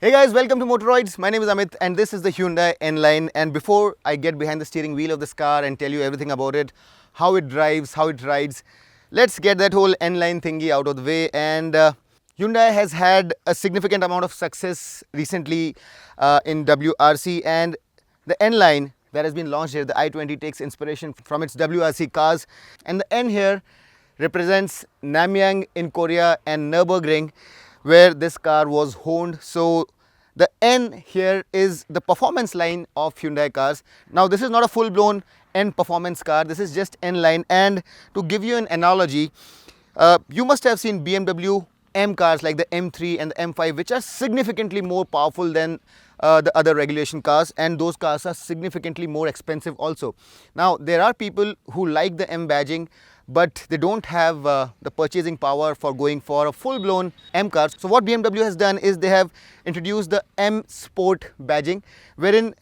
Hey guys, welcome to Motoroids. My name is Amit and this is the Hyundai N-Line. And before I get behind the steering wheel of this car and tell you everything about it, how it drives, how it rides, let's get that whole N-Line thingy out of the way. And Hyundai has had a significant amount of success recently in WRC, and the N-Line that has been launched here, the i20, takes inspiration from its WRC cars. And the N here represents Namyang in Korea and Nürburgring, where this car was honed. So the N here is the performance line of Hyundai cars. Now this is not a full-blown N performance car, this is just N line. And to give you an analogy, you must have seen BMW M cars like the M3 and the M5, which are significantly more powerful than the other regulation cars, and those cars are significantly more expensive also. Now there are people who like the M badging, but they don't have the purchasing power for going for a full-blown M car. So what BMW has done is they have introduced the M Sport badging, wherein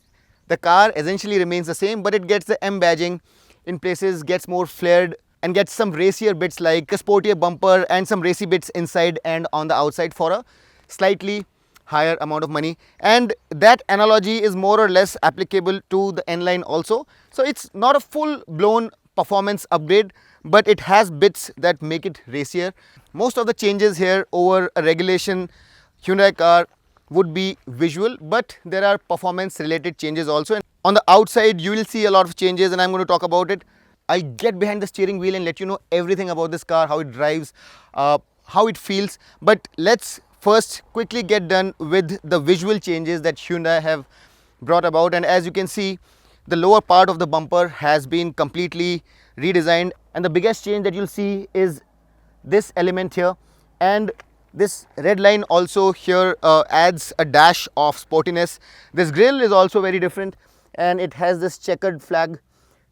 the car essentially remains the same, but it gets the M badging in places, gets more flared, and gets some racier bits like a sportier bumper and some racy bits inside and on the outside for a slightly higher amount of money. And that analogy is more or less applicable to the N-Line also. So it's not a full-blown performance upgrade, but it has bits that make it racier. Most of the changes here over a regulation Hyundai car would be visual, but there are performance related changes also. And on the outside you will see a lot of changes, and I'm going to talk about it. I'll get behind the steering wheel and let you know everything about this car, how it drives, how it feels. But let's first quickly get done with the visual changes that Hyundai have brought about. And as you can see, the lower part of the bumper has been completely redesigned, and the biggest change that you'll see is this element here. And this red line also here adds a dash of sportiness. This grille is also very different, and it has this checkered flag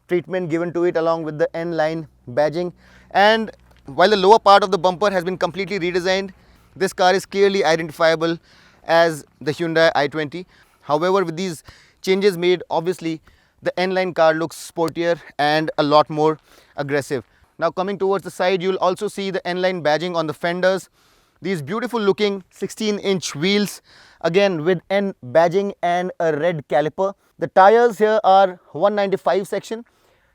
treatment given to it along with the N-Line badging. And while the lower part of the bumper has been completely redesigned, this car is clearly identifiable as the Hyundai i20. However, with these changes made, obviously the N-Line car looks sportier and a lot more aggressive. Now coming towards the side, you'll also see the N-Line badging on the fenders. These beautiful looking 16-inch wheels, again with N badging and a red caliper. The tires here are 195 section,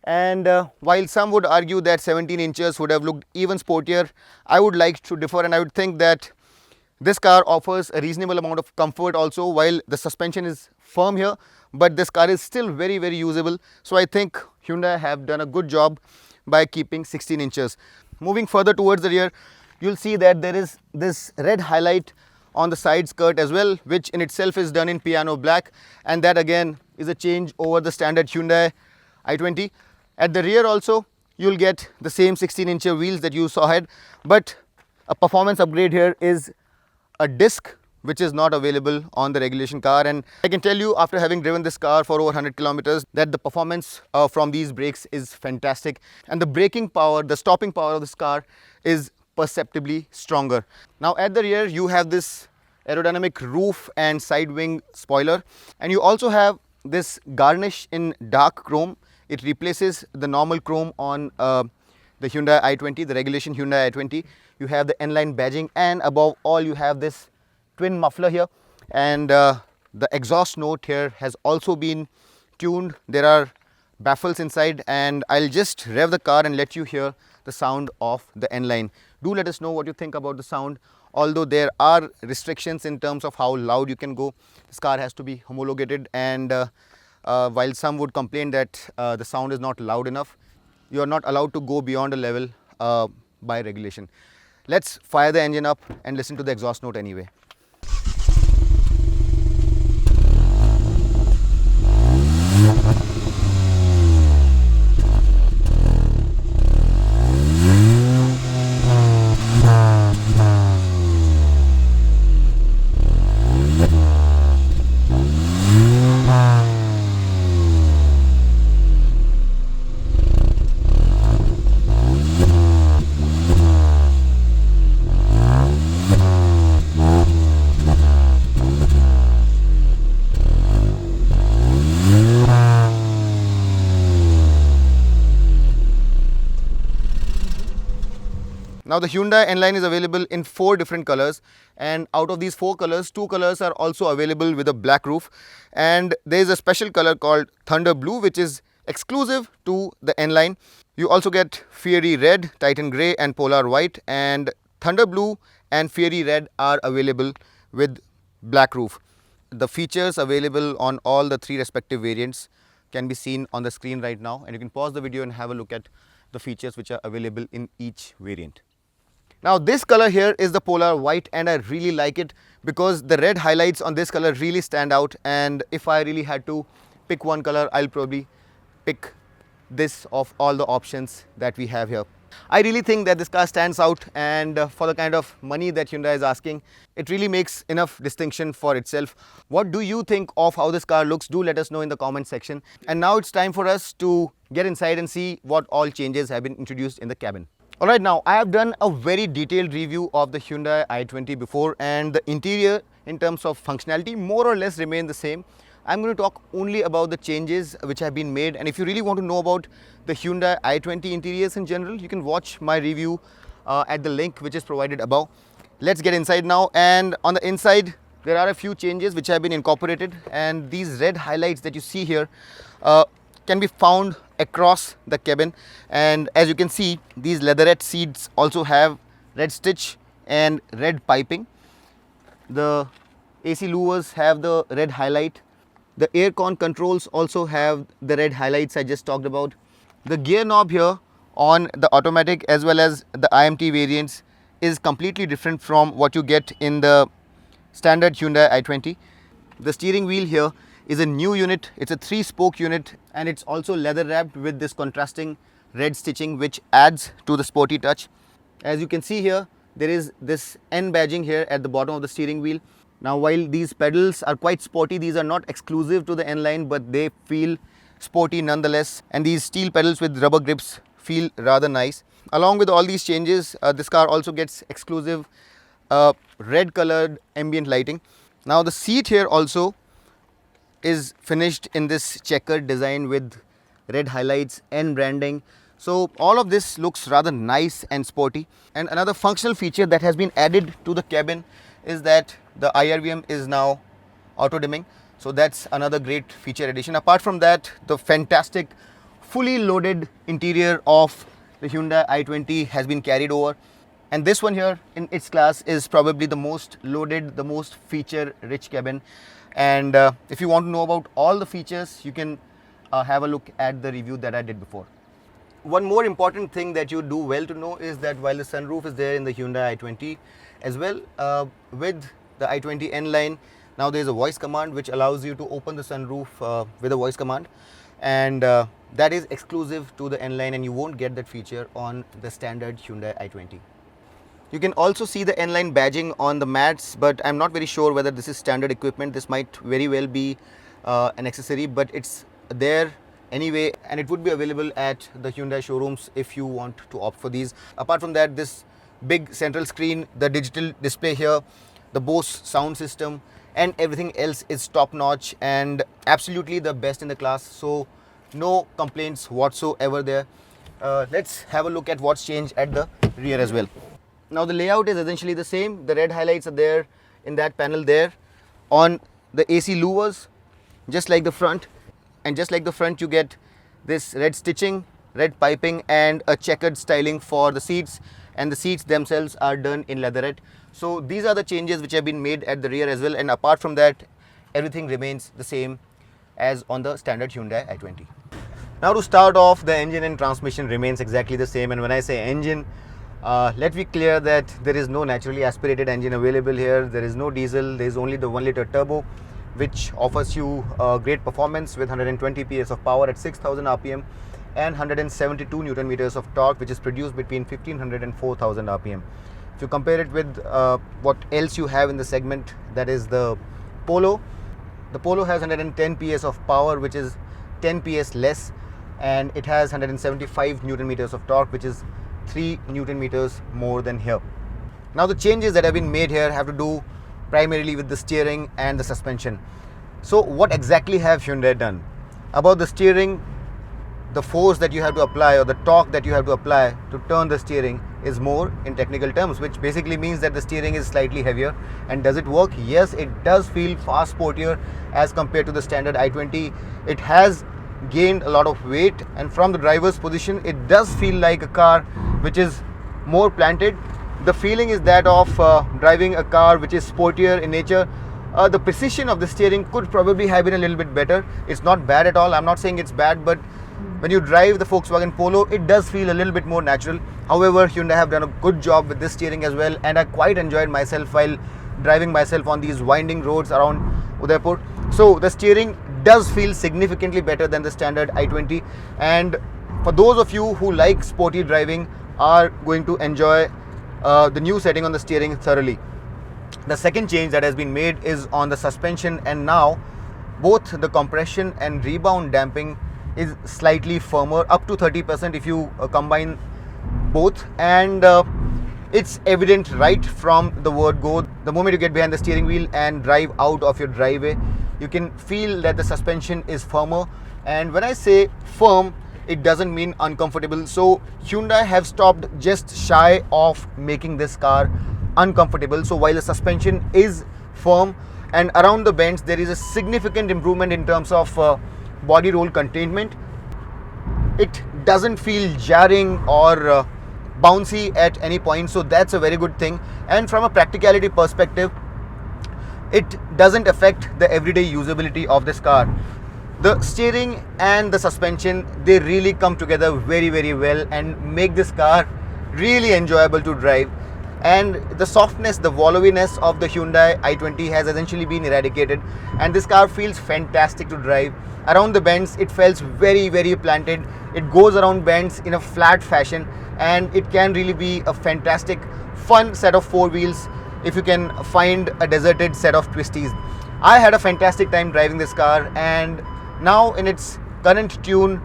and while some would argue that 17 inches would have looked even sportier, I would like to differ, and I would think that this car offers a reasonable amount of comfort also. While the suspension is firm here, but this car is still very usable. So I think Hyundai have done a good job by keeping 16 inches. Moving further towards the rear, you'll see that there is this red highlight on the side skirt as well, which in itself is done in piano black, and that again is a change over the standard Hyundai i20. At the rear also you'll get the same 16-inch wheels that you saw ahead, but a performance upgrade here is a disc which is not available on the regulation car. And I can tell you, after having driven this car for over 100 kilometers, that the performance from these brakes is fantastic, and the braking power, the stopping power of this car is perceptibly stronger. Now at the rear you have this aerodynamic roof and side wing spoiler, and you also have this garnish in dark chrome. It replaces the normal chrome on the Hyundai i20, the regulation Hyundai i20. You have the N-Line badging, and above all you have this twin muffler here, and the exhaust note here has also been tuned. There are baffles inside, and I'll just rev the car and let you hear the sound of the N-Line. Do let us know what you think about the sound. Although there are restrictions in terms of how loud you can go, this car has to be homologated, and while some would complain that the sound is not loud enough, you are not allowed to go beyond a level by regulation. Let's fire the engine up and listen to the exhaust note anyway. Now the Hyundai N-Line is available in 4 different colors, and out of these 4 colors, 2 colors are also available with a black roof, and there is a special color called Thunder Blue which is exclusive to the N-Line. You also get Fiery Red, Titan Grey and Polar White, and Thunder Blue and Fiery Red are available with black roof. The features available on all the 3 respective variants can be seen on the screen right now, and you can pause the video and have a look at the features which are available in each variant. Now this color here is the Polar White, and I really like it because the red highlights on this color really stand out, and if I really had to pick one color, I'll probably pick this of all the options that we have here. I really think that this car stands out, and for the kind of money that Hyundai is asking, it really makes enough distinction for itself. What do you think of how this car looks? Do let us know in the comment section. And now it's time for us to get inside and see what all changes have been introduced in the cabin. Alright, now I have done a very detailed review of the Hyundai i20 before, and the interior in terms of functionality more or less remain the same. I'm going to talk only about the changes which have been made, and if you really want to know about the Hyundai i20 interiors in general, you can watch my review at the link which is provided above. Let's get inside now, and on the inside there are a few changes which have been incorporated, and these red highlights that you see here can be found across the cabin, and as you can see, these leatherette seats also have red stitch and red piping. The AC louvers have the red highlight. The air con controls also have the red highlights I just talked about. The gear knob here on the automatic as well as the IMT variants is completely different from what you get in the standard Hyundai i20. The steering wheel here is a new unit. It's a 3-spoke unit, and it's also leather wrapped with this contrasting red stitching which adds to the sporty touch. As you can see here, there is this N badging here at the bottom of the steering wheel. Now while these pedals are quite sporty, these are not exclusive to the N-Line, but they feel sporty nonetheless, and these steel pedals with rubber grips feel rather nice. Along with all these changes, this car also gets exclusive red colored ambient lighting. Now the seat here also is finished in this checkered design with red highlights and branding. So all of this looks rather nice and sporty. And another functional feature that has been added to the cabin is that the IRVM is now auto dimming. So that's another great feature addition. Apart from that, the fantastic fully loaded interior of the Hyundai i20 has been carried over. And this one here in its class is probably the most loaded, the most feature rich cabin. And if you want to know about all the features, you can have a look at the review that I did before. One more important thing that you do well to know is that while the sunroof is there in the Hyundai i20 as well, with the i20 N-Line, now there is a voice command which allows you to open the sunroof with a voice command, and that is exclusive to the N-Line, and you won't get that feature on the standard Hyundai i20. You can also see the N-Line badging on the mats, but I'm not very sure whether this is standard equipment. This might very well be an accessory, but it's there anyway, and it would be available at the Hyundai showrooms if you want to opt for these. Apart from that, this big central screen, the digital display here, the Bose sound system, and everything else is top notch and absolutely the best in the class. So no complaints whatsoever there. Let's have a look at what's changed at the rear as well. Now the layout is essentially the same. The red highlights are there in that panel there. On the AC louvers, just like the front, and just like the front, you get this red stitching, red piping, and a checkered styling for the seats, and the seats themselves are done in leatherette. So these are the changes which have been made at the rear as well, and apart from that, everything remains the same as on the standard Hyundai i20. Now to start off, the engine and transmission remains exactly the same, and when I say engine, let's be clear that there is no naturally aspirated engine available here. There is no diesel. There is only the 1-liter turbo, which offers you great performance with 120 PS of power at 6000 RPM and 172 Newton meters of torque, which is produced between 1500 and 4000 RPM. If you compare it with what else you have in the segment, that is the Polo. The Polo has 110 PS of power, which is 10 PS less, and it has 175 Newton meters of torque, which is 3 Newton meters more than here. Now the changes that have been made here have to do primarily with the steering and the suspension. So what exactly have Hyundai done? About the steering, the force that you have to apply or the torque that you have to apply to turn the steering is more in technical terms, which basically means that the steering is slightly heavier. And does it work? Yes, it does feel far sportier as compared to the standard i20. It has gained a lot of weight, and from the driver's position it does feel like a car which is more planted. The feeling is that of driving a car which is sportier in nature. The precision of the steering could probably have been a little bit better. It's not bad at all, I'm not saying it's bad, but when you drive the Volkswagen Polo, it does feel a little bit more natural. However, Hyundai have done a good job with this steering as well, and I quite enjoyed myself while driving myself on these winding roads around Udaipur. So the steering does feel significantly better than the standard i20, and for those of you who like sporty driving are going to enjoy the new setting on the steering thoroughly. The second change that has been made is on the suspension, and now both the compression and rebound damping is slightly firmer, up to 30% if you combine both, and it's evident right from the word go. The moment you get behind the steering wheel and drive out of your driveway, you can feel that the suspension is firmer. And when I say firm, it doesn't mean uncomfortable. So Hyundai have stopped just shy of making this car uncomfortable. So while the suspension is firm and around the bends there is a significant improvement in terms of body roll containment, it doesn't feel jarring or bouncy at any point. So that's a very good thing. And from a practicality perspective, it doesn't affect the everyday usability of this car. The steering and the suspension, they really come together very well and make this car really enjoyable to drive. And the softness, the wallowiness of the Hyundai i20 has essentially been eradicated, and this car feels fantastic to drive. Around the bends, it feels very planted. It goes around bends in a flat fashion, and it can really be a fantastic, fun set of four wheels if you can find a deserted set of twisties. I had a fantastic time driving this car, and now in its current tune,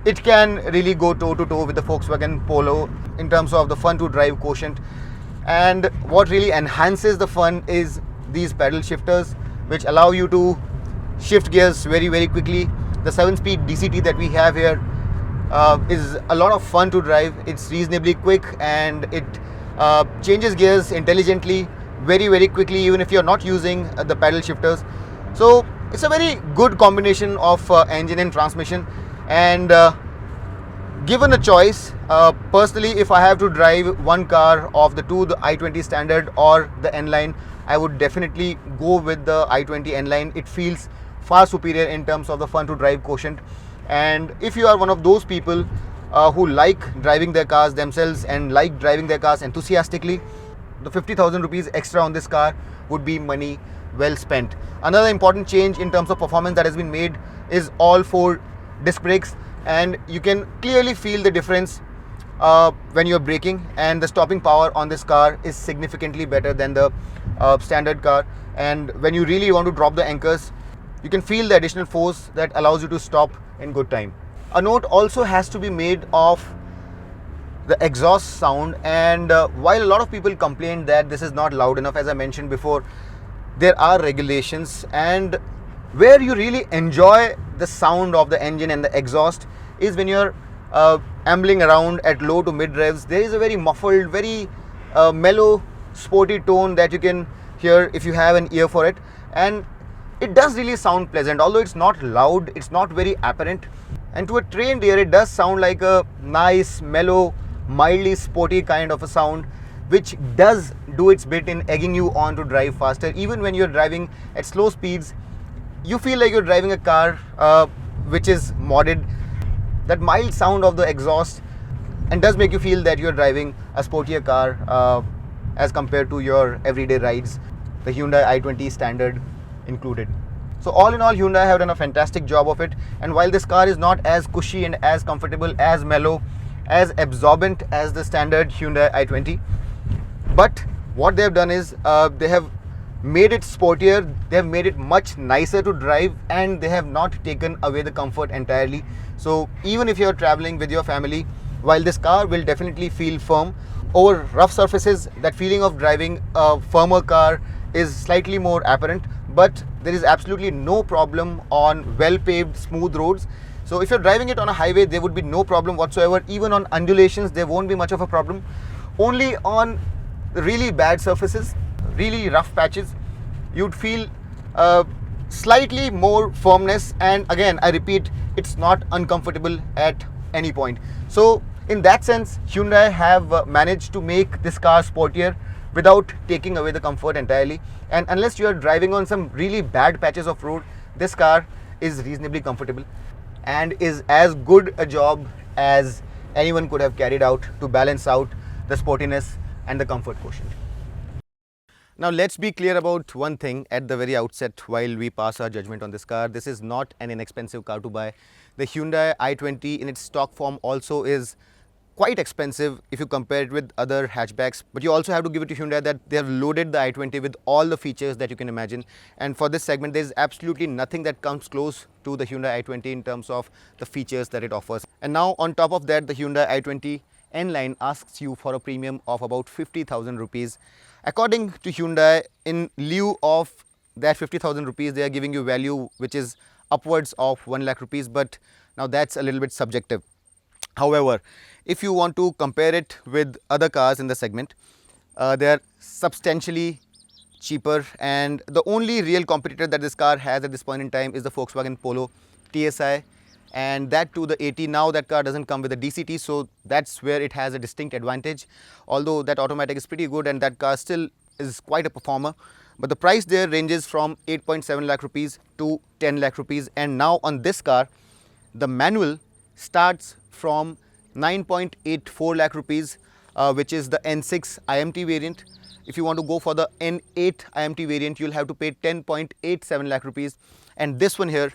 it can really go toe to toe with the Volkswagen Polo in terms of the fun to drive quotient. And what really enhances the fun is these pedal shifters, which allow you to shift gears very quickly. The 7-speed DCT that we have here is a lot of fun to drive. It's reasonably quick, and it changes gears intelligently very quickly, even if you're not using the pedal shifters. So it's a very good combination of engine and transmission. And given a choice, personally, if I have to drive one car of the two, the i20 standard or the N-Line, I would definitely go with the i20 N-Line. It feels far superior in terms of the fun to drive quotient. And if you are one of those people who like driving their cars themselves and like driving their cars enthusiastically, the 50,000 rupees extra on this car would be money well spent. Another important change in terms of performance that has been made is all 4 disc brakes, and you can clearly feel the difference when you're braking, and the stopping power on this car is significantly better than the standard car. And when you really want to drop the anchors, you can feel the additional force that allows you to stop in good time. A note also has to be made of the exhaust sound, and while a lot of people complain that this is not loud enough, as I mentioned before, there are regulations, and where you really enjoy the sound of the engine and the exhaust is when you're ambling around at low to mid revs. There is a very muffled, very mellow, sporty tone that you can hear if you have an ear for it, and it does really sound pleasant. Although it's not loud, it's not very apparent, and to a trained ear it does sound like a nice, mellow, mildly sporty kind of a sound, which does do its bit in egging you on to drive faster. Even when you're driving at slow speeds, you feel like you're driving a car which is modded. That mild sound of the exhaust and does make you feel that you're driving a sportier car as compared to your everyday rides, the Hyundai i20 standard included. So all in all, Hyundai have done a fantastic job of it. And while this car is not as cushy and as comfortable, as mellow, as absorbent as the standard Hyundai i20, but what they have done is they have made it sportier, they have made it much nicer to drive, and they have not taken away the comfort entirely. So even if you're traveling with your family, while this car will definitely feel firm over rough surfaces, that feeling of driving a firmer car is slightly more apparent, but there is absolutely no problem on well-paved, smooth roads. So if you're driving it on a highway, there would be no problem whatsoever. Even on undulations, there won't be much of a problem. Only on really bad surfaces, really rough patches, you'd feel slightly more firmness, and again I repeat, it's not uncomfortable at any point. So in that sense, Hyundai have managed to make this car sportier without taking away the comfort entirely. And unless you are driving on some really bad patches of road, this car is reasonably comfortable and is as good a job as anyone could have carried out to balance out the sportiness and the comfort quotient. Now let's be clear about one thing at the very outset while we pass our judgment on this car. This is not an inexpensive car to buy. The Hyundai i20 in its stock form also is quite expensive if you compare it with other hatchbacks, but you also have to give it to Hyundai that they have loaded the i20 with all the features that you can imagine, and for this segment there is absolutely nothing that comes close to the Hyundai i20 in terms of the features that it offers. And now on top of that, the Hyundai i20 N-Line asks you for a premium of about 50,000 rupees. According to Hyundai, in lieu of that 50,000 rupees, they are giving you value which is upwards of 1 lakh rupees, but now that's a little bit subjective. However, if you want to compare it with other cars in the segment, they are substantially cheaper, and the only real competitor that this car has at this point in time is the Volkswagen Polo TSI, and that too the 80. Now that car doesn't come with a DCT, so that's where it has a distinct advantage, although that automatic is pretty good and that car still is quite a performer. But the price there ranges from 8.7 lakh rupees to 10 lakh rupees, and now on this car the manual starts from 9.84 lakh rupees, which is the N6 IMT variant. If you want to go for the N8 IMT variant, you'll have to pay 10.87 lakh rupees, and this one here,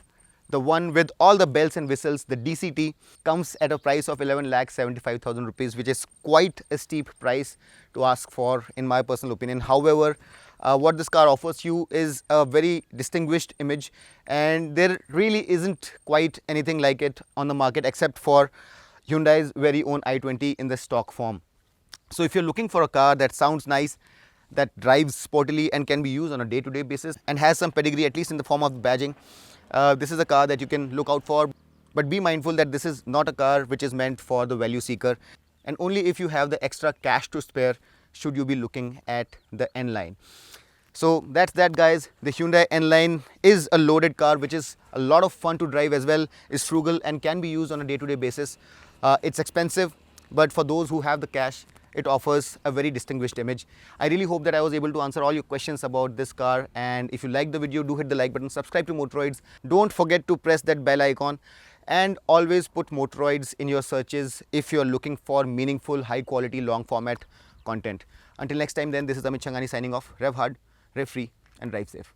the one with all the bells and whistles, the DCT, comes at a price of 11,75,000 rupees, which is quite a steep price to ask for in my personal opinion. However, what this car offers you is a very distinguished image, and there really isn't quite anything like it on the market except for Hyundai's very own i20 in the stock form. So if you're looking for a car that sounds nice, that drives sportily and can be used on a day-to-day basis and has some pedigree at least in the form of badging, this is a car that you can look out for. But be mindful that this is not a car which is meant for the value seeker, and only if you have the extra cash to spare should you be looking at the N-Line. So that's that, guys. The Hyundai N-Line is a loaded car which is a lot of fun to drive as well, is frugal and can be used on a day-to-day basis. It's expensive, but for those who have the cash, it offers a very distinguished image. I really hope that I was able to answer all your questions about this car, and if you liked the video, do hit the like button, subscribe to Motoroids, don't forget to press that bell icon, and always put Motoroids in your searches if you're looking for meaningful, high quality, long format content. Until next time then, this is Amit Changani signing off. Rev hard, rev free, and drive safe.